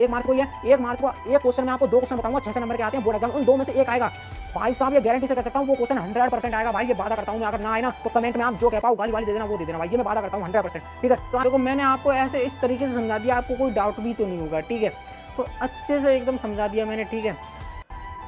1 मार्च को ही है। 1 मार्च को एक क्वेश्चन में आपको 2 क्वेश्चन बताऊंगा 6 नंबर के आते हैं बोर्ड एग्जाम, उन 2 में से एक आएगा भाई साहब, ये गारंटी से कह सकता हूँ वो क्वेश्चन 100% आएगा भाई, ये वादा करता हूँ मैं। अगर ना आए ना तो कमेंट में आप जो कह पाओ गाली वाली दे देना, वो दे देना भाई, ये मैं वादा करता हूँ 100%। ठीक है, तो देखो मैंने आपको ऐसे इस तरीके से समझा दिया, आपको कोई डाउट भी तो नहीं होगा। ठीक है, तो अच्छे से एकदम समझा दिया मैंने। ठीक है,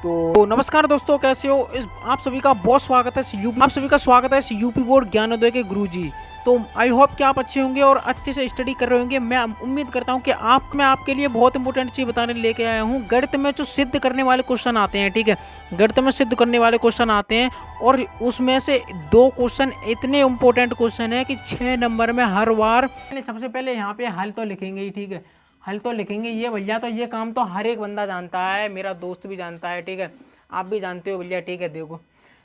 तो नमस्कार दोस्तों, कैसे हो? आप सभी का बहुत स्वागत है आप सभी का स्वागत है यूपी बोर्ड ज्ञानोदय के गुरुजी। तो आई होप कि आप अच्छे होंगे और अच्छे से स्टडी कर रहे होंगे। मैं उम्मीद करता हूं कि मैं आपके लिए बहुत इंपॉर्टेंट चीज़ बताने लेके आया हूं। गणित में जो सिद्ध करने वाले क्वेश्चन आते हैं, ठीक है, गणित में सिद्ध करने वाले क्वेश्चन आते हैं और उसमें से 2 क्वेश्चन इतने इंपॉर्टेंट क्वेश्चन है कि 6 नंबर में हर बार। सबसे पहले यहाँ पे हल तो लिखेंगे ही, ठीक है, हल तो लिखेंगे ये भैया, तो ये काम तो हर एक बंदा जानता है, मेरा दोस्त भी जानता है, ठीक है, आप भी जानते हो भैया। ठीक है, देखो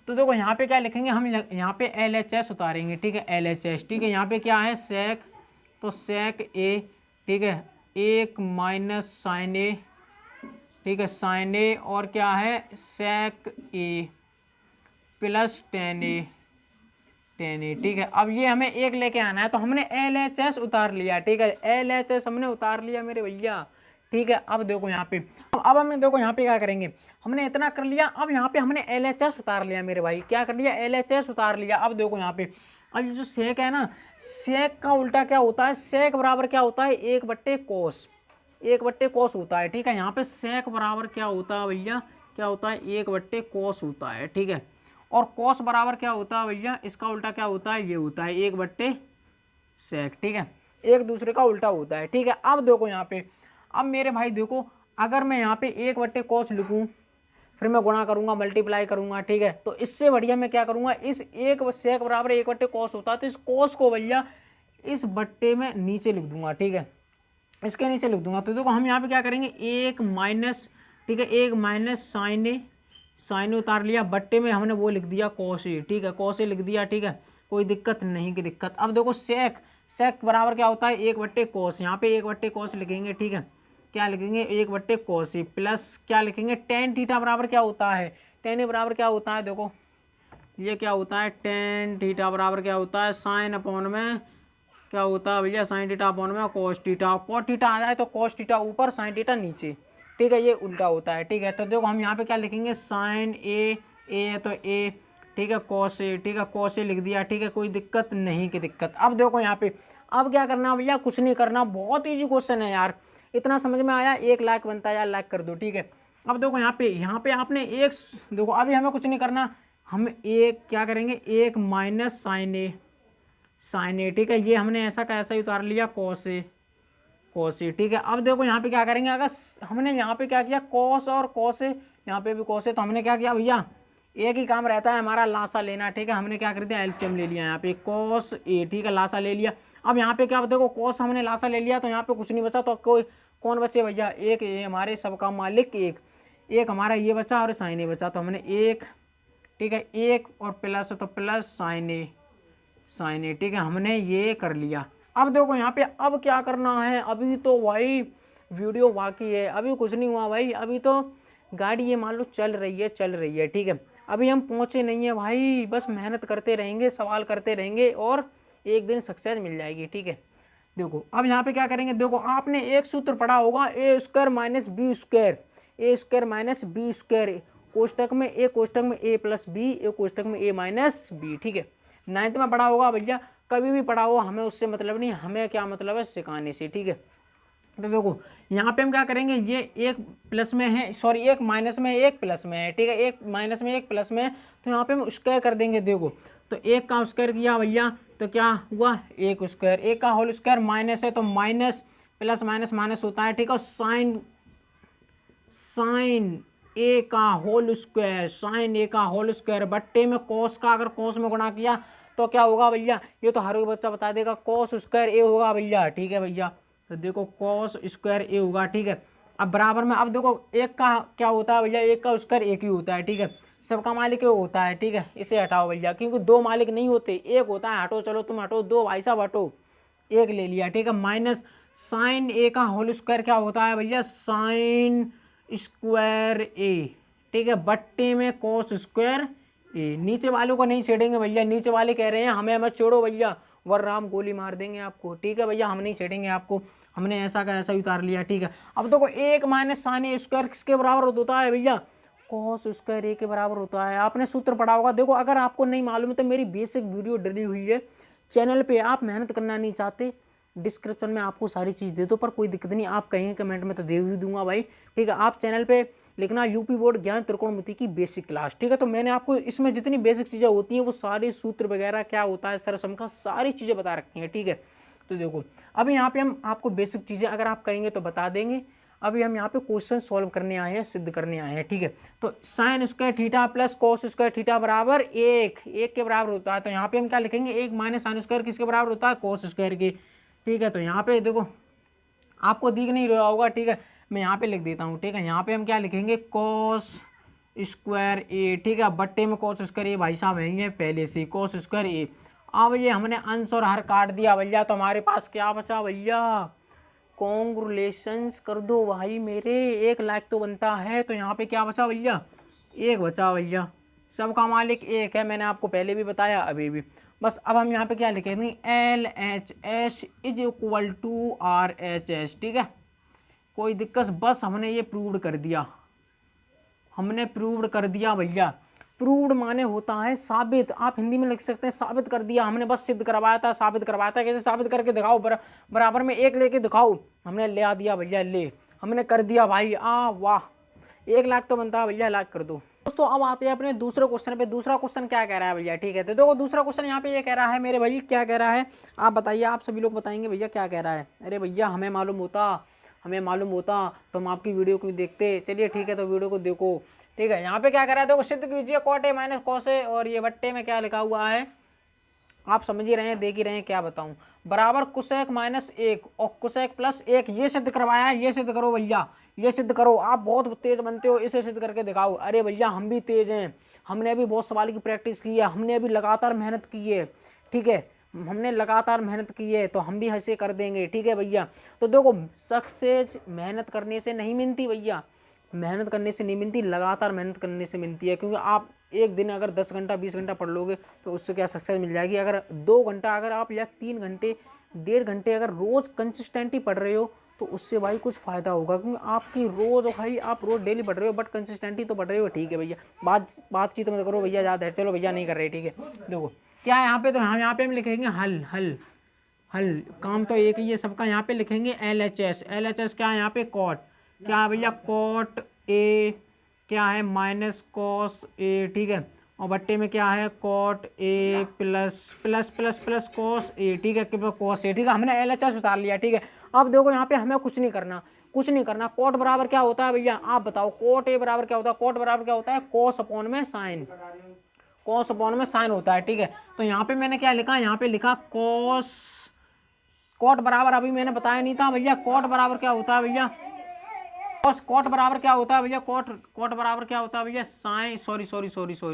तो देखो यहाँ पे क्या लिखेंगे हम, यहाँ पे LHS उतारेंगे। ठीक है, LHS, ठीक है, यहाँ पे क्या है सेक, तो सेक ए, ठीक है, 1 माइनस साइन ए, ठीक है, साइन ए, और क्या है सेक ए प्लस टेन ए, टेन ए। ठीक है, अब ये हमें एक लेके आना है, तो हमने LHS उतार लिया। ठीक है, LHS हमने उतार लिया मेरे भैया। ठीक है, अब देखो यहाँ पे, अब हमें देखो यहाँ पे क्या करेंगे, हमने इतना कर लिया। अब यहाँ पे हमने LHS उतार लिया मेरे भाई, क्या कर लिया, LHS उतार लिया। अब देखो यहाँ पे, अब ये जो सेक है ना, सेक का उल्टा क्या होता है, सेक बराबर क्या होता है 1/कोस, 1/कोस होता है। ठीक है, यहाँ पे सेक बराबर क्या होता है भैया, क्या होता है 1/कोस होता है। ठीक है, और कोस बराबर क्या होता है भैया, इसका उल्टा क्या होता है, ये होता है 1/सेक। ठीक है, एक दूसरे का उल्टा होता है। ठीक है, अब देखो यहाँ पे, अब मेरे भाई देखो, अगर मैं यहाँ पे 1/कोस लिखूँ, फिर मैं गुणा करूंगा, मल्टीप्लाई करूंगा, ठीक है, तो इससे बढ़िया मैं क्या करूंगा, इस एक सेक बराबर 1/कोस होता है, तो इस कोस को भैया इस बट्टे में नीचे लिख दूंगा। ठीक है, इसके नीचे लिख दूंगा। तो देखो हम यहाँ पे क्या करेंगे, 1 माइनस, ठीक है, 1 माइनस साइन ए, साइन उतार लिया, बट्टे में हमने वो लिख दिया कॉस ए। ठीक है, कॉस ए लिख दिया। ठीक है, कोई दिक्कत नहीं की दिक्कत। अब देखो सेक, सेक बराबर क्या होता है 1/कोस, यहाँ पे 1/कोस लिखेंगे। ठीक है, क्या लिखेंगे 1/कोस ए प्लस क्या लिखेंगे टेन थीटा बराबर क्या होता है, टेन ए बराबर क्या होता है, देखो ये क्या होता है, टेन थीटा बराबर क्या होता है साइन अपॉन में क्या होता है भैया, साइन थीटा अपॉन में कॉस थीटा, कॉस थीटा आ जाए तो कॉस थीटा ऊपर साइन थीटा नीचे। ठीक है, ये उल्टा होता है। ठीक है, तो देखो हम यहाँ पे क्या लिखेंगे, साइन ए, ए तो ए, ठीक है, कॉस ए, ठीक है, कॉस ए लिख दिया। ठीक है, कोई दिक्कत नहीं की दिक्कत। अब देखो यहाँ पे, अब क्या करना भैया, कुछ नहीं करना, बहुत ईजी क्वेश्चन है यार, इतना समझ में आया, 1 लाख बनता है यार, लाख कर दो। ठीक है, अब देखो यहाँ पे आपने एक, देखो अभी हमें कुछ नहीं करना, हम एक क्या करेंगे, 1 माइनस साइन ए, साइन ए, ठीक है, ये हमने ऐसा का ऐसा ही उतार लिया कॉस ए, कॉस ए। ठीक है, अब देखो यहाँ पे क्या करेंगे, अगर हमने यहाँ पे क्या किया कॉस और कॉस ए, यहाँ पे भी कॉस ए, तो हमने क्या किया भैया, एक ही काम रहता है हमारा, लासा लेना। ठीक है, हमने क्या कर दिया एलसीएम ले लिया, यहाँ पे कॉस ए, ठीक है, लासा ले लिया। अब यहाँ पे क्या देखो, कॉस हमने लासा ले लिया, तो यहाँ पे कुछ नहीं बचा, तो कोई कौन बचे भैया, एक, ये हमारे सबका मालिक एक, एक हमारा ये बचा और साइन ए बचा, तो हमने एक, ठीक है, एक और प्लस, तो प्लस साइन ए, साइन ए। ठीक है, हमने ये कर लिया। अब देखो यहाँ पे, अब क्या करना है, अभी तो भाई वीडियो बाकी है, अभी कुछ नहीं हुआ भाई, अभी तो गाड़ी ये मान लो चल रही है, चल रही है। ठीक है, अभी हम पहुँचे नहीं है भाई, बस मेहनत करते रहेंगे, सवाल करते रहेंगे और एक दिन सक्सेस मिल जाएगी। ठीक है, देखो अब यहाँ पे क्या करेंगे, देखो आपने एक सूत्र पढ़ा होगा, A² minus B square, A² minus B square, कोष्टक में ए, कोष्टक में ए प्लस बी, ए कोष्टक में ए माइनस बी। ठीक है, 9th में पढ़ा होगा भैया, कभी भी पढ़ा हो, हमें उससे मतलब नहीं, हमें क्या मतलब है सिखाने से। ठीक है, तो देखो यहाँ पे हम क्या करेंगे, ये एक प्लस में है, सॉरी एक माइनस में एक प्लस में है। ठीक है, एक माइनस में एक प्लस में है, तो यहाँ पे हम स्क्वायर कर देंगे। देखो तो एक का स्क्वायर किया भैया, तो क्या हुआ एक स्क्वायर, एक का होल स्क्वायर, माइनस है तो माइनस, प्लस माइनस माइनस होता है। ठीक है, साइन, साइन ए का होल स्क्वायर, साइन ए का होल स्क्वायर बट्टे में कॉस का, अगर कॉस में गुणा किया तो क्या होगा भैया, ये तो हर कोई बच्चा बता देगा, कॉस स्क्वायर ए होगा भैया। ठीक है भैया, तो देखो कॉस स्क्वायर ए होगा। ठीक है, अब बराबर में, अब देखो एक का क्या होता है भैया, एक का स्क्वायर एक ही होता है। ठीक है, सबका मालिक एक होता है। ठीक है, इसे हटाओ भैया, क्योंकि 2 मालिक नहीं होते, एक होता है, हटो, चलो तुम हटो, 2 भाई साहब हटो, एक ले लिया। ठीक है, माइनस साइन ए का होल स्क्वायर क्या होता है भैया, साइन स्क्वायर ए। ठीक है, बट्टे में कॉस स्क्वायर ए, नीचे वालों को नहीं छेड़ेंगे भैया, नीचे वाले कह रहे हैं हमें मत छोड़ो भैया, वरना हम गोली मार देंगे आपको। ठीक है भैया, हम नहीं छेड़ेंगे आपको, हमने ऐसा का ऐसा ही उतार लिया, ठीक है। अब देखो 1 माइनस साइन ए स्क्वायर किसके बराबर होता है भैया, कॉस स्क्वायर ए के बराबर होता है। आपने सूत्र पढ़ा होगा। देखो अगर आपको नहीं मालूम है तो मेरी बेसिक वीडियो डली हुई है चैनल पे, आप मेहनत करना नहीं चाहते डिस्क्रिप्शन में आपको सारी चीज़ दे दो, पर कोई दिक्कत नहीं, आप कहेंगे कमेंट में तो दे ही दूंगा भाई, ठीक है। आप चैनल पे लिखना यूपी बोर्ड ज्ञान त्रिकोणमिति की बेसिक क्लास, ठीक है। तो मैंने आपको इसमें जितनी बेसिक चीज़ें होती हैं वो सारे सूत्र वगैरह क्या होता है सरसम का सारी चीज़ें बता रखी हैं, ठीक है। तो देखो अभी यहाँ पे हम आपको बेसिक चीज़ें अगर आप कहेंगे तो बता देंगे। अभी हम यहाँ पे क्वेश्चन सॉल्व करने आए हैं, सिद्ध करने आए हैं, ठीक है। तो sine square theta plus cos square theta बराबर 1 के बराबर होता है। तो यहाँ पे हम क्या लिखेंगे, 1 माइनस साइन स्क्वायर किसके बराबर होता है, कॉस स्क्वायर के, ठीक है। तो यहाँ पे देखो आपको दिख नहीं रहा होगा, ठीक है, मैं यहाँ पे लिख देता हूँ, ठीक है। यहाँ पे हम क्या लिखेंगे, कॉस स्क्वायर ए, ठीक है, बट्टे में कॉस स्क्वायर ए भाई साहब है पहले से कॉस स्क्वायर ए। अब ये हमने अंश और हर काट दिया भैया, तो हमारे पास क्या बचा भैया, कॉन्ग्रेचुलेशंस कर दो भाई मेरे, 1 लाख तो बनता है। तो यहाँ पे क्या बचा भैया, 1 बचा भैया, सबका मालिक 1 है, मैंने आपको पहले भी बताया अभी भी। बस अब हम यहाँ पे क्या लिखेंगे, LHS is equal to RHS, ठीक है, कोई दिक्कत, बस हमने ये प्रूव्ड कर दिया, हमने प्रूव्ड कर दिया भैया। प्रूव्ड माने होता है साबित, आप हिंदी में लिख सकते हैं साबित कर दिया, हमने बस सिद्ध करवाया था, साबित करवाया था। कैसे साबित करके दिखाओ, बराबर में 1 लेके दिखाओ, हमने ले आ दिया भैया, ले हमने कर दिया भाई, वाह, 1 लाख तो बनता है भैया, लाख कर दो। दोस्तों अब आते हैं अपने दूसरे क्वेश्चन पे। दूसरा क्वेश्चन क्या कह रहा है भैया, ठीक है। तो देखो दूसरा क्वेश्चन यहाँ पे ये कह रहा है मेरे भाई, क्या कह रहा है आप बताइए, आप सभी लोग बताएंगे भैया क्या कह रहा है। अरे भैया हमें मालूम होता तो हम आपकी वीडियो क्यों देखते। चलिए ठीक है, तो वीडियो को देखो, ठीक है। यहाँ पे क्या कर रहा है, देखो सिद्ध कीजिए cot A minus cos A, और ये बट्टे में क्या लिखा हुआ है आप समझ ही रहे हैं, देख ही रहे हैं, क्या बताऊं, बराबर कुसेक माइनस 1 और कुसेक प्लस 1, ये सिद्ध करवाया है, ये सिद्ध करो भैया, ये सिद्ध करो। आप बहुत तेज बनते हो, इसे सिद्ध करके दिखाओ। अरे भैया हम भी तेज हैं, हमने अभी बहुत सवाल की प्रैक्टिस की है, हमने अभी लगातार मेहनत की है, ठीक है, हमने लगातार मेहनत की है, तो हम भी ऐसे कर देंगे, ठीक है भैया। तो देखो सक्सेस मेहनत करने से नहीं मिलती भैया, मेहनत करने से नहीं मिलती, लगातार मेहनत करने से मिलती है। क्योंकि आप एक दिन अगर 10 घंटा 20 घंटा पढ़ लोगे तो उससे क्या सक्सेस मिल जाएगी। अगर 2 घंटा अगर आप या 3 घंटे 1.5 घंटे अगर रोज़ कंसिस्टेंटली पढ़ रहे हो तो उससे भाई कुछ फ़ायदा होगा। क्योंकि आपकी रोज़ भाई आप रोज़ डेली पढ़ रहे हो बट कंसिस्टेंटली तो पढ़ रहे हो, ठीक है भैया। बातचीत मत करो भैया ज़्यादा, चलो भैया नहीं कर रहे, ठीक है। देखो क्या है यहाँ पे, तो हम यहाँ पे हम लिखेंगे हल, काम तो एक ही है सबका। यहाँ पे लिखेंगे LHS क्या है यहाँ पे, कॉट, क्या है भैया, कॉट ए, क्या है माइनस कॉस ए, ठीक है, और बट्टे में क्या है, cot A plus cos A, ठीक है, कॉस ए, ठीक है। हमने LHS उतार लिया, ठीक है। अब देखो यहाँ पे हमें कुछ नहीं करना, कॉट बराबर क्या होता है भैया आप बताओ, कॉट ए बराबर क्या होता है, कॉट बराबर क्या होता है, कॉस अपॉन में साइन होता है, ठीक है। तो यहाँ पे मैंने क्या लिखा, यहाँ पे लिखा कॉट बराबर, अभी मैंने बताया नहीं था भैया, कॉट बराबर क्या होता है भैया, कॉट बराबर क्या होता है भैया, कॉट बराबर क्या होता है भैया, साइन, सॉरी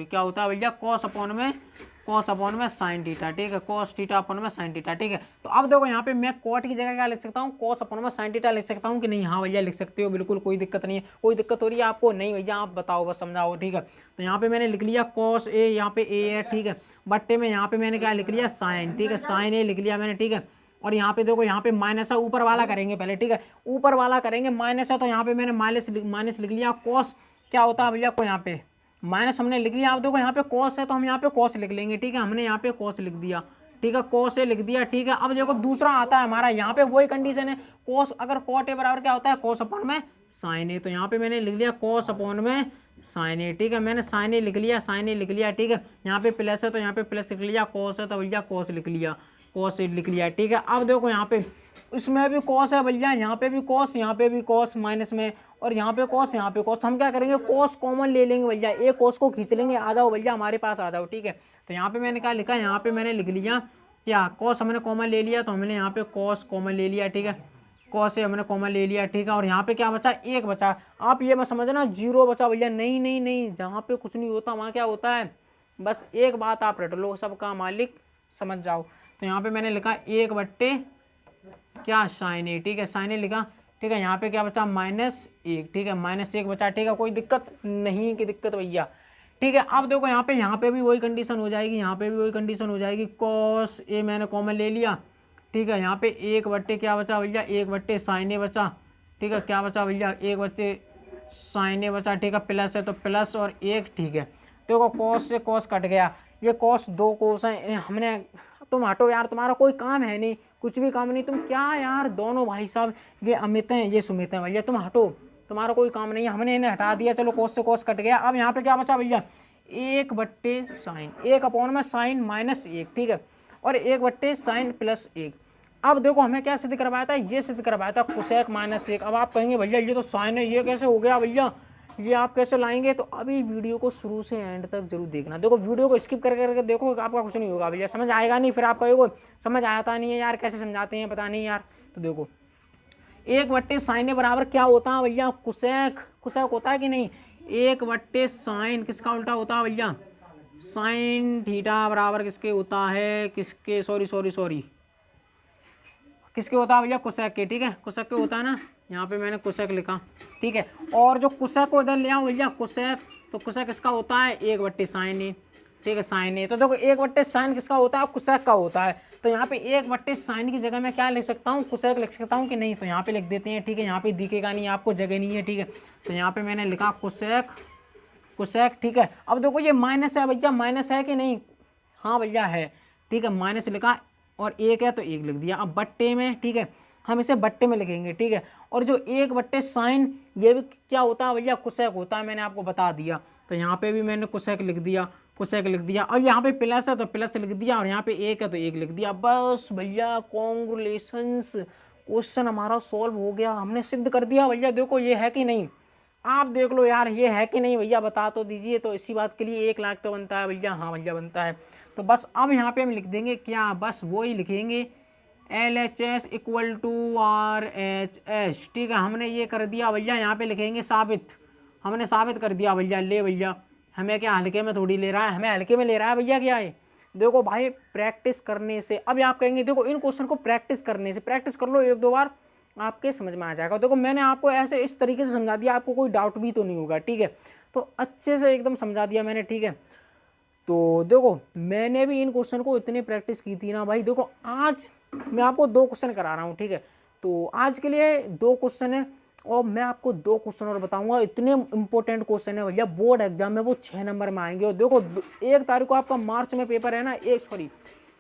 क्या होता है भैया, कॉस अपॉन में साइन थीटा, ठीक है, कॉस थीटा अपॉन में साइन थीटा, ठीक है। तो अब देखो यहाँ पे मैं कॉट की जगह क्या लिख सकता हूँ, कॉस अपॉन में साइन थीटा लिख सकता हूँ कि नहीं, हाँ भैया लिख सकते हो, बिल्कुल कोई दिक्कत नहीं है। कोई दिक्कत हो रही है आपको, नहीं भैया आप बताओ बस समझाओ, ठीक है। तो यहाँ पे मैंने लिख लिया कॉस ए, यहाँ पे ए है, ठीक है, बट्टे में यहाँ पे मैंने क्या लिख लिया, साइन, ठीक है, साइन ए लिख लिया मैंने, ठीक है। और यहाँ पे देखो यहाँ पे माइनस है, ऊपर वाला करेंगे पहले, ठीक है, ऊपर वाला करेंगे, माइनस है तो यहाँ पे मैंने माइनस लिख लिया। कॉस क्या होता है भैया, को यहाँ पे माइनस हमने लिख लिया। आप देखो यहाँ पे कॉस है तो हम यहाँ पे कॉस लिख लेंगे, ठीक है, हमने यहाँ पे कॉस लिख दिया, ठीक है, कॉस ए लिख दिया, ठीक है। अब देखो दूसरा आता है हमारा, यहाँ पे वही कंडीशन है, कॉस अगर कॉट ए बराबर क्या होता है, कॉस अपॉन में साइन ए, तो यहाँ पे मैंने लिख लिया कॉस अपॉन में साइन ए, ठीक है, मैंने साइन ए लिख लिया, ठीक है। यहाँ पे प्लस है तो यहाँ पे प्लस लिख लिया, कॉस है तो भैया कॉस लिख लिया, ठीक है। अब देखो यहाँ पे इसमें भी कॉस है भैया, यहाँ पे भी कॉस, यहाँ पे भी कॉस माइनस में, और यहाँ पे कॉस, यहाँ पे कॉस, तो हम क्या करेंगे, कॉस कॉमन ले लेंगे भैया, एक कॉस को खींच लेंगे, आ जाओ भैया हमारे पास आ जाओ, ठीक है। तो यहाँ पे मैंने क्या लिखा, यहाँ पे मैंने लिख लिया क्या, कॉस हमने कॉमन ले लिया, तो हमने यहाँ पे कॉस कॉमन ले लिया, ठीक है, कॉस से हमने कॉमन ले लिया, ठीक है। और यहाँ पे क्या बचा, 1 बचा। आप ये मत समझना 0 बचा भैया, नहीं, जहाँ पे कुछ नहीं होता वहाँ क्या होता है, बस एक बात आप रट लो, सबका मालिक समझ जाओ। तो यहाँ पे मैंने लिखा 1 बट्टे क्या साइन ए, ठीक है, साइन ए लिखा, ठीक है। यहाँ पे क्या बचा, -1, ठीक है, -1 बचा, ठीक है, कोई दिक्कत नहीं की दिक्कत भैया, ठीक है। अब देखो यहाँ पे भी वही कंडीशन हो जाएगी, यहाँ पे भी वही कंडीशन हो जाएगी, कॉस ए मैंने कॉमन ले लिया, ठीक है। यहाँ पे 1/, क्या बचा भैया, 1/, साइन ए बचा। ठीक है, क्या बचा भैया, 1/, साइन ए बचा। ठीक है, प्लस है तो प्लस और 1। ठीक है, देखो कॉस से कॉस कट गया, ये कॉस 2 कोस है हमने। तुम हटो यार, तुम्हारा कोई काम है नहीं, कुछ भी काम नहीं, तुम क्या यार दोनों भाई साहब, ये अमित हैं ये सुमित हैं भैया, तुम हटो, तुम्हारा कोई काम नहीं है, हमने इन्हें हटा दिया। चलो कॉस से कॉस कट गया। अब यहाँ पे क्या बचा भैया, 1/, साइन 1/, -1। ठीक है, और 1/, साइन +1। अब देखो हमें क्या सिद्ध करवाया था, ये सिद्ध करवाया था कोसेक -1। अब आप कहेंगे भैया ये तो साइन है, ये कैसे हो गया भैया, ये आप कैसे लाएंगे। तो अभी वीडियो को शुरू से एंड तक जरूर देखना। देखो वीडियो को स्किप करके देखो, आपका कुछ नहीं होगा भैया, समझ आएगा नहीं, फिर आप कहोगे समझ आता नहीं है यार, कैसे समझाते हैं पता नहीं यार। तो देखो 1/, साइन ए बराबर क्या होता है भैया, कोसेक। कोसेक होता है कि नहीं, 1/, साइन किसका उल्टा होता है भैया, साइन थीटा बराबर किसके होता है, किसके, सॉरी किसके होता है भैया, कोसेक के। ठीक है, कोसेक के होता है ना, यहाँ पे मैंने कोसेक लिखा। ठीक है, और जो कोसेक को इधर ले आओ भैया कोसेक, तो कोसेक किसका होता है, 1/, साइन ए। ठीक है, साइन ए। तो देखो 1/, साइन किसका होता है, कोसेक का होता है। तो यहाँ पे 1/, साइन की जगह मैं क्या लिख सकता हूँ, कोसेक लिख सकता हूँ कि नहीं, तो यहाँ पे लिख देते हैं। ठीक है, यहाँ पे दिखेगा नहीं आपको, जगह नहीं है। ठीक है, तो यहाँ पे मैंने लिखा कोसेक। ठीक है, अब देखो ये माइनस है भैया, माइनस है कि नहीं, हाँ भैया है। ठीक है, माइनस लिखा और 1 है तो 1 लिख दिया। अब बट्टे में, ठीक है, हम इसे बट्टे में लिखेंगे। ठीक है, और जो 1/, साइन ये भी क्या होता है भैया, कोसेक होता है, मैंने आपको बता दिया। तो यहाँ पे भी मैंने कोसेक लिख दिया, और यहाँ पे प्लस है तो प्लस लिख दिया, और यहाँ पे 1 है तो 1 लिख दिया। बस भैया कॉन्ग्रेचुलेशंस, क्वेश्चन हमारा सॉल्व हो गया, हमने सिद्ध कर दिया भैया। देखो ये है कि नहीं, आप देख लो यार, ये है कि नहीं भैया, बता तो दीजिए। तो इसी बात के लिए 1 लाख तो बनता है भैया, हाँ भैया बनता है। तो बस अब यहाँ पे हम लिख देंगे क्या, बस वो ही लिखेंगे LHS = RHS। ठीक है, हमने ये कर दिया भैया, यहाँ पे लिखेंगे साबित, हमने साबित कर दिया भैया। ले भैया, हमें क्या हल्के में थोड़ी ले रहा है, हमें हल्के में ले रहा है भैया, क्या है, देखो भाई प्रैक्टिस करने से। अब आप कहेंगे देखो इन क्वेश्चन को प्रैक्टिस करने से, प्रैक्टिस कर लो 1-2 बार, आपके समझ में आ जाएगा। देखो मैंने आपको ऐसे इस तरीके से समझा दिया, आपको कोई डाउट भी तो नहीं होगा। ठीक है, तो अच्छे से एकदम समझा दिया मैंने। ठीक है, तो देखो मैंने भी इन क्वेश्चन को इतनी प्रैक्टिस की थी ना भाई। देखो आज मैं आपको 2 क्वेश्चन करा रहा हूँ। ठीक है, तो आज के लिए 2 क्वेश्चन है, और मैं आपको 2 क्वेश्चन और बताऊंगा, इतने इंपॉर्टेंट क्वेश्चन है भैया, बोर्ड एग्जाम में वो 6 नंबर में आएंगे। और देखो 1 तारीख को आपका मार्च में पेपर है ना,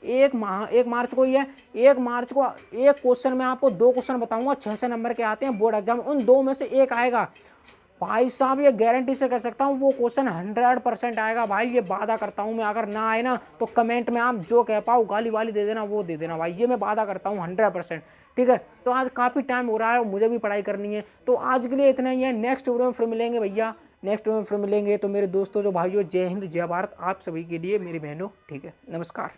1 मार्च को ही है। 1 मार्च को एक क्वेश्चन में आपको 2 क्वेश्चन बताऊंगा, 6 नंबर के आते हैं बोर्ड एग्जाम, उन 2 में से 1 आएगा भाई साहब, ये गारंटी से कह सकता हूँ वो क्वेश्चन 100% आएगा भाई, ये वादा करता हूँ मैं। अगर ना आए ना तो कमेंट में आप जो कह पाओ, गाली वाली दे देना, वो दे देना भाई, ये मैं वादा करता हूँ 100%। ठीक है, तो आज काफ़ी टाइम हो रहा है, मुझे भी पढ़ाई करनी है, तो आज के लिए इतना ही है। नेक्स्ट वीडियो में फिर मिलेंगे भैया, नेक्स्ट वीडियो में फिर मिलेंगे। तो मेरे दोस्तों, जो भाइयों, जय हिंद जय भारत आप सभी के लिए, मेरी बहनों। ठीक है, नमस्कार।